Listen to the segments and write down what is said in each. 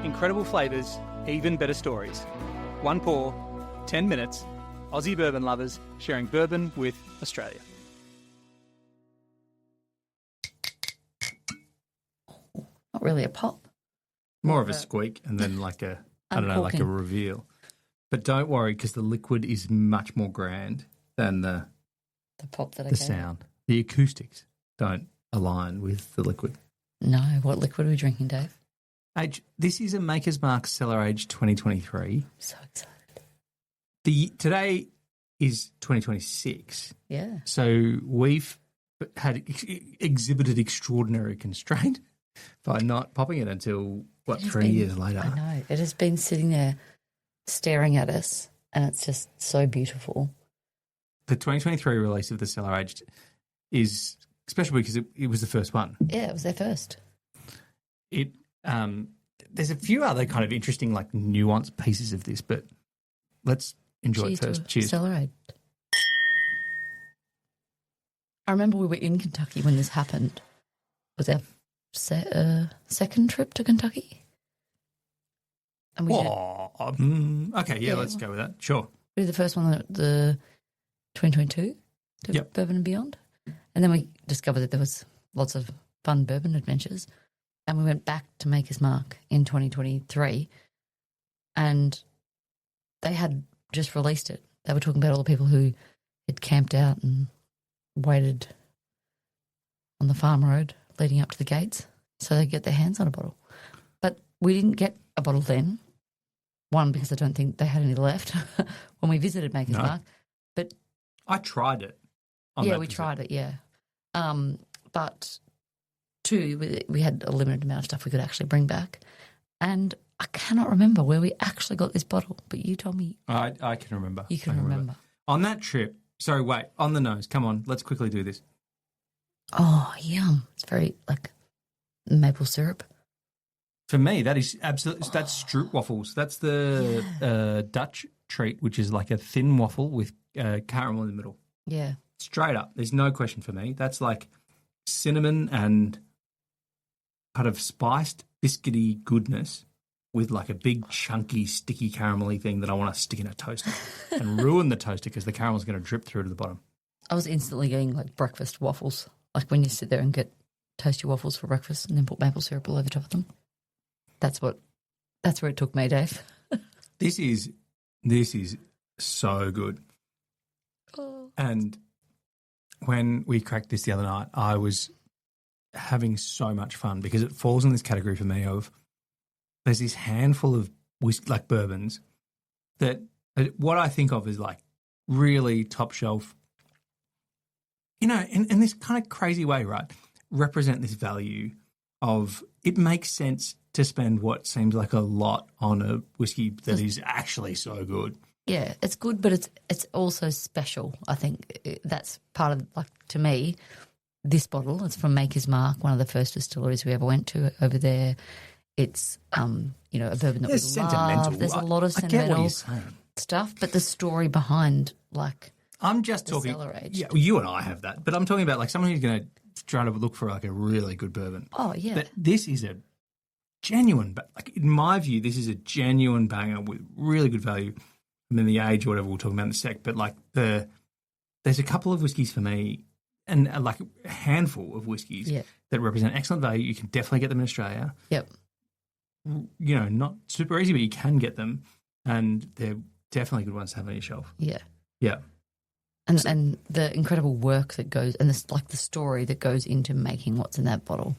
Incredible flavours, even better stories. One pour, 10 minutes. Aussie bourbon lovers sharing bourbon with Australia. Not really a pop. More of a squeak and then like a, I don't know, like a reveal. But don't worry because the liquid is much more grand than the pop that I the gave. sound. The acoustics don't align with the liquid. No. What liquid are we drinking, Dave? This is a Maker's Mark Cellar Age 2023. So excited. Today is 2026. Yeah. So we've had exhibited extraordinary constraint by not popping it until, 3 years later. I know. It has been sitting there staring at us and it's just so beautiful. The 2023 release of the Cellar Aged is special because it was the first one. Yeah, it was their first. There's a few other kind of interesting, like, nuanced pieces of this, but let's enjoy it first. Cheers. Cellar Aged. I remember we were in Kentucky when this happened. It was our second trip to Kentucky. And we okay, yeah, let's go with that. Sure. We did the first one, the 2022, Bourbon and Beyond. And then we discovered that there was lots of fun bourbon adventures. And we went back to Maker's Mark in 2023 and they had just released it. They were talking about all the people who had camped out and waited on the farm road leading up to the gates so they'd get their hands on a bottle. But we didn't get a bottle then. One, because I don't think they had any left when we visited Maker's Mark. But I tried it. We tried it, yeah. But two, we had a limited amount of stuff we could actually bring back. And I cannot remember where we actually got this bottle, but you told me. I can remember. You can remember. On that trip, sorry, wait, on the nose, come on, let's quickly do this. Oh, yum. It's very, like, maple syrup. For me, that's stroopwafels. That's the Dutch treat, which is like a thin waffle with caramel in the middle. Yeah. Straight up. There's no question for me. That's like cinnamon and kind of spiced biscuity goodness with like a big chunky sticky caramelly thing that I want to stick in a toaster and ruin the toaster because the caramel's going to drip through to the bottom. I was instantly getting like breakfast waffles, like when you sit there and get toast your waffles for breakfast and then put maple syrup all over top of them. That's where it took me, Dave. This is so good. Oh. And when we cracked this the other night, I was having so much fun because it falls in this category for me of there's this handful of like bourbons that what I think of is like really top shelf, in this kind of crazy way, right? Represent this value of it makes sense to spend what seems like a lot on a whiskey that is actually so good. Yeah, it's good, but it's also special. I think that's part of, like, to me, this bottle. It's from Maker's Mark, one of the first distilleries we ever went to over there. It's a bourbon that we love. There's a lot of sentimental stuff, but the story behind, like, I'm just talking. Cellar Aged. Yeah, well, you and I have that, but I'm talking about like someone who's going to try to look for like a really good bourbon. Oh yeah, but this is a genuine, like in my view, this is a genuine banger with really good value. And then the age or whatever we'll talk about in a sec, but like there's a couple of whiskies for me and like a handful of whiskies that represent excellent value. You can definitely get them in Australia. Yep. Not super easy, but you can get them and they're definitely good ones to have on your shelf. Yeah. Yeah. And the incredible work that goes, and this, like the story that goes into making what's in that bottle,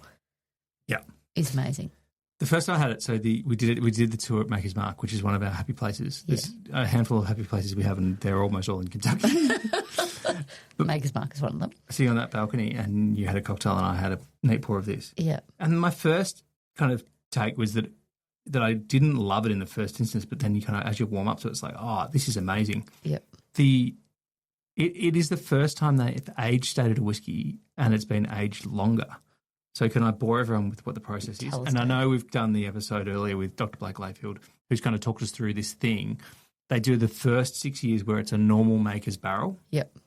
is amazing. The first time I had it, so we did the tour at Maker's Mark, which is one of our happy places. There's a handful of happy places we have, and they're almost all in Kentucky. But Maker's Mark is one of them. Sitting on that balcony, and you had a cocktail, and I had a neat pour of this. Yeah. And my first kind of take was that I didn't love it in the first instance, but then you kind of, as you warm up to it, it's like, oh, this is amazing. Yep. It is the first time they've age-stated a whiskey and it's been aged longer. So can I bore everyone with what the process is? And I know we've done the episode earlier with Dr. Blake Layfield, who's kind of talked us through this thing. They do the first 6 years where it's a normal maker's barrel. Yep.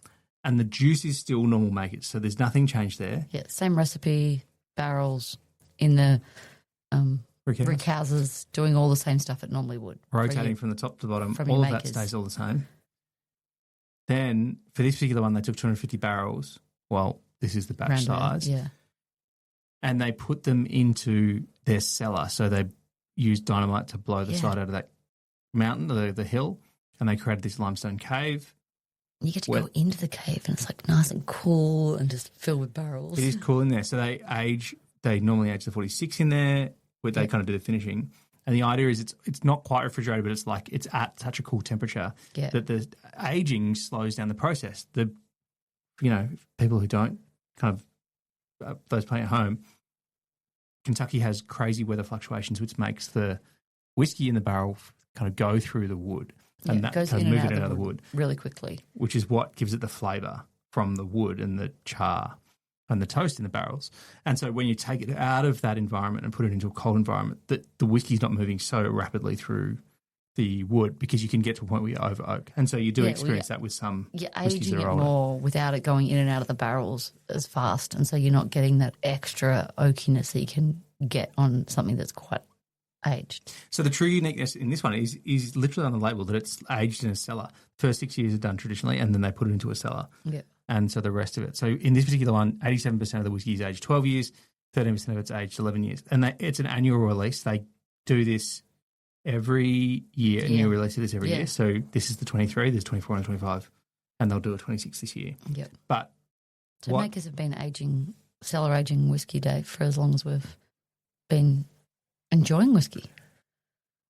And the juice is still normal makers, so there's nothing changed there. Yeah, same recipe, barrels in the Rick houses, doing all the same stuff it normally would. Rotating from the top to the bottom. from All your of that makers. stays all the same. Then for this particular one, they took 250 barrels. Well, this is the batch Roundabout, size. yeah. And they put them into their cellar. So they used dynamite to blow the side out of that mountain, the hill, and they created this limestone cave. You get to go into the cave and it's like nice and cool and just filled with barrels. It is cool in there. So they normally age the 46 in there, where they kind of do the finishing. And the idea is it's not quite refrigerated, but it's like it's at such a cool temperature that the aging slows down the process. People who don't kind of those playing at home, Kentucky has crazy weather fluctuations, which makes the whiskey in the barrel kind of go through the wood and that goes kind of in move and it out out of of the wood really quickly, which is what gives it the flavour from the wood and the char and the toast in the barrels. And so when you take it out of that environment and put it into a cold environment, the whiskey's not moving so rapidly through the wood because you can get to a point where you over oak. And so you do experience that with some you're whiskies aging that are it older. more without it going in and out of the barrels as fast, and so you're not getting that extra oakiness that you can get on something that's quite aged. So the true uniqueness in this one is literally on the label that it's aged in a cellar. First 6 years are done traditionally, and then they put it into a cellar. Yeah. And so the rest of it. So in this particular one, 87% of the whiskey is aged 12 years, 13% of it's aged 11 years. And it's an annual release. They do this every year, a new release of this every year. So this is the 23, there's 24 and 25, and they'll do a 26 this year. Yep. But so makers have been cellar aging whiskey, Dave, for as long as we've been enjoying whiskey.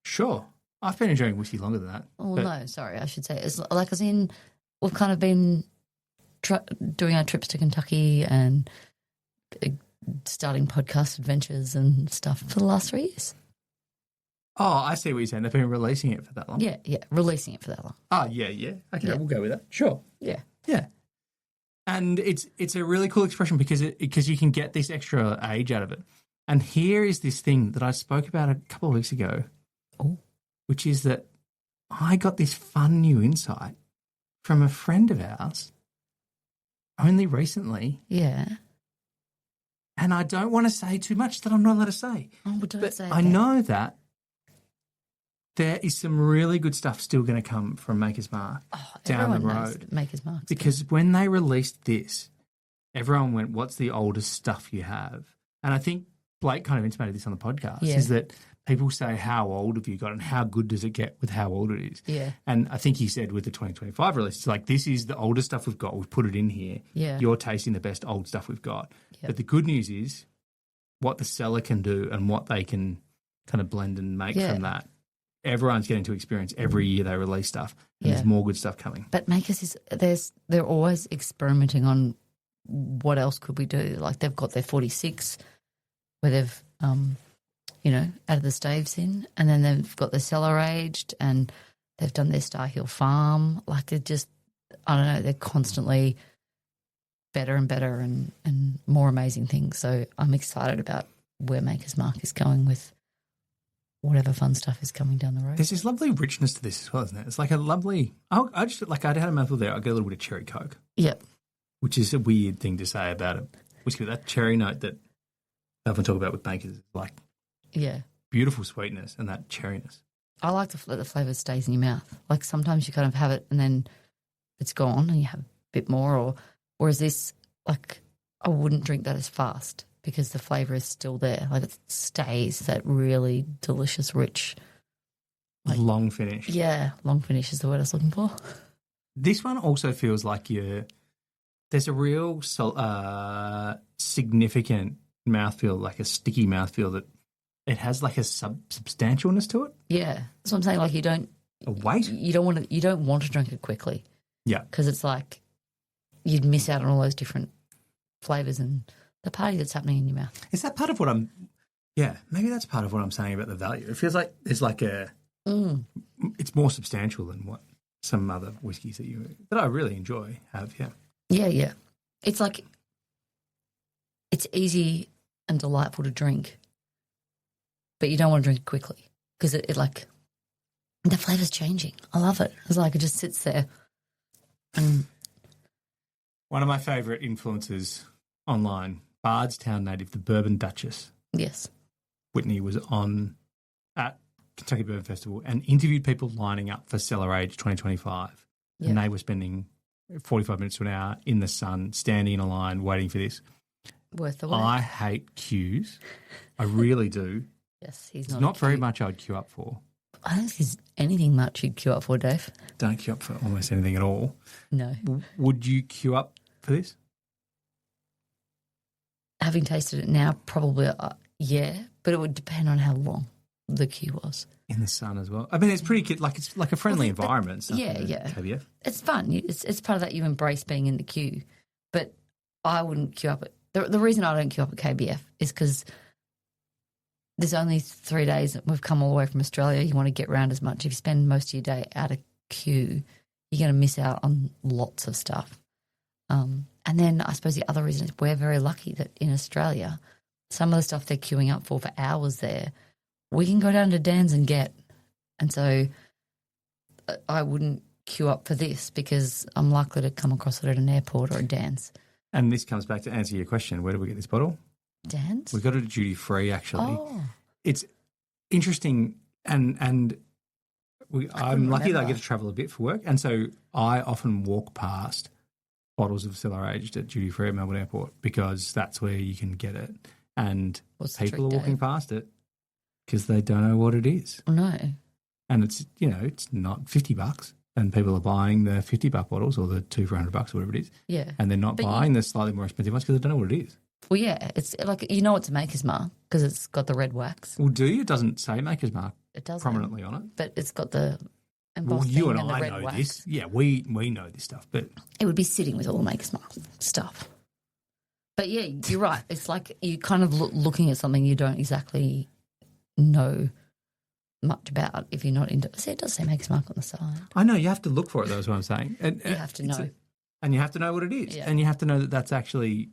Sure. I've been enjoying whiskey longer than that. Oh, no, sorry, I should say. It's like as in we've kind of been doing our trips to Kentucky and starting podcast adventures and stuff for the last 3 years. Oh, I see what you're saying. They've been releasing it for that long. Yeah, releasing it for that long. Oh, yeah. Okay, we'll go with that. Sure. Yeah. And it's a really cool expression because you can get this extra age out of it. And here is this thing that I spoke about a couple of weeks ago, which is that I got this fun new insight from a friend of ours only recently. Yeah. And I don't want to say too much that I'm not allowed to say. Oh, but don't say it. I know that there is some really good stuff still going to come from Maker's Mark down the road. Maker's Mark. Because when they released this, everyone went, what's the oldest stuff you have? And I think Blake kind of intimated this on the podcast, is that people say, how old have you got and how good does it get with how old it is? Yeah. And I think he said with the 2025 release, it's like, this is the oldest stuff we've got. We've put it in here. Yeah. You're tasting the best old stuff we've got. Yep. But the good news is what the cellar can do and what they can kind of blend and make from that. Everyone's getting to experience every year they release stuff, and there's more good stuff coming. But Makers they're always experimenting on what else could we do. Like they've got their 46 where they've added the staves in, and then they've got the cellar aged, and they've done their Star Hill Farm. Like they're just, I don't know, they're constantly better and better and more amazing things. So I'm excited about where Maker's Mark is going with whatever fun stuff is coming down the road. There's this lovely richness to this as well, isn't it? It's like a lovely. I had a mouthful there. I get a little bit of cherry Coke. Yep. Which is a weird thing to say about a whiskey. That cherry note that I often talk about with Makers is like beautiful sweetness and that cherryness. I like the flavour stays in your mouth. Like sometimes you kind of have it and then it's gone and you have a bit more. Whereas this, like I wouldn't drink that as fast because the flavour is still there. Like it stays that really delicious, rich. Like, long finish. Yeah, long finish is the word I was looking for. This one also feels like there's a real significant mouthfeel, like a sticky mouthfeel that it has like a substantialness to it. Yeah, that's what I'm saying. Like a weight. You don't want to drink it quickly. Yeah, because it's like you'd miss out on all those different flavours and the party that's happening in your mouth. Is that part of what I'm? Yeah, maybe that's part of what I'm saying about the value. It feels like there's like it's more substantial than what some other whiskies that I really enjoy have. Yeah. It's like it's easy and delightful to drink, but you don't want to drink it quickly because it like the flavour's changing. I love it. It's like it just sits there. And one of my favourite influences online, Bardstown native, the Bourbon Duchess. Yes. Whitney was on at Kentucky Bourbon Festival and interviewed people lining up for Cellar Age 2025. Yeah. And they were spending 45 minutes to an hour in the sun, standing in a line, waiting for this. Worth the wait. I hate queues. I really do. Yes, he's It's not. not very much I'd queue up for. I don't think there's anything much you'd queue up for, Dave. Don't queue up for almost anything at all. No. Would you queue up for this? Having tasted it now, probably, yeah, but it would depend on how long the queue was. In the sun as well. I mean, it's pretty good. Like it's like a friendly environment. Yeah. KBF. It's fun. It's part of that. You embrace being in the queue. But I wouldn't queue up at the reason I don't queue up at KBF is because there's only 3 days. We've come all the way from Australia. You want to get around as much. If you spend most of your day out of queue, you're going to miss out on lots of stuff. And then I suppose the other reason is we're very lucky that in Australia, some of the stuff they're queuing up for hours there, we can go down to Dan's and get. And so I wouldn't queue up for this because I'm likely to come across it at an airport or a Dan's. And this comes back to answer your question. Where do we get this bottle? Dan's? We got it at duty free, actually. Oh. It's interesting, and I'm lucky that I remember. get to travel a bit for work, and so I often walk past bottles of Cellar Aged at duty free at Melbourne Airport because that's where you can get it, and What's the people trick, are walking Dave? past it because they don't know what it is, No. and it's it's not $50, and people are buying the $50 bottles or the 2 for $100 or whatever it is, Yeah. and they're not But buying the slightly more expensive ones because they don't know what it is. Well, yeah. It's like, you know it's a maker's mark because it's got the red wax. Well, do you? It doesn't say Maker's Mark It does prominently on it. but it's got the Well, embossed you thing and and the I red know wax. this. Yeah, we know this stuff, but It would be sitting with all the maker's mark stuff. But yeah, you're right. It's like you kind of looking at something you don't exactly know much about if you're not into. See, it does say maker's mark on the side. I know you have to look for it, though, is what I'm saying. And, You have to know. and you have to know what it is. Yeah. And you have to know that that's actually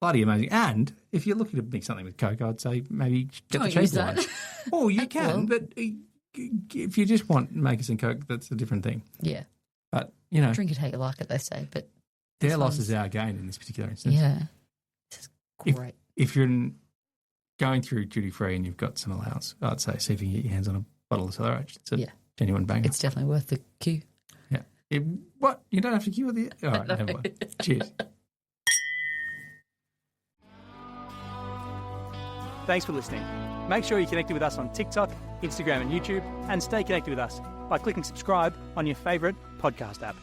bloody amazing. And if you're looking to mix something with Coke, I'd say maybe get Don't the use cheap that. one. Oh, you can, Well. but if you just want Makers and Coke, that's a different thing. Yeah. But, Drink it how you like it, they say. But their this loss one's- is our gain in this particular instance. Yeah. This is great. If you're going through duty free and you've got some allowance, I'd say see if you can get your hands on a bottle of Cellar Aged. It's a Yeah. genuine banger. It's definitely worth the queue. Yeah. What? You don't have to queue with the... All right, never mind. Cheers. Thanks for listening. Make sure you're connected with us on TikTok, Instagram and YouTube, and stay connected with us by clicking subscribe on your favourite podcast app.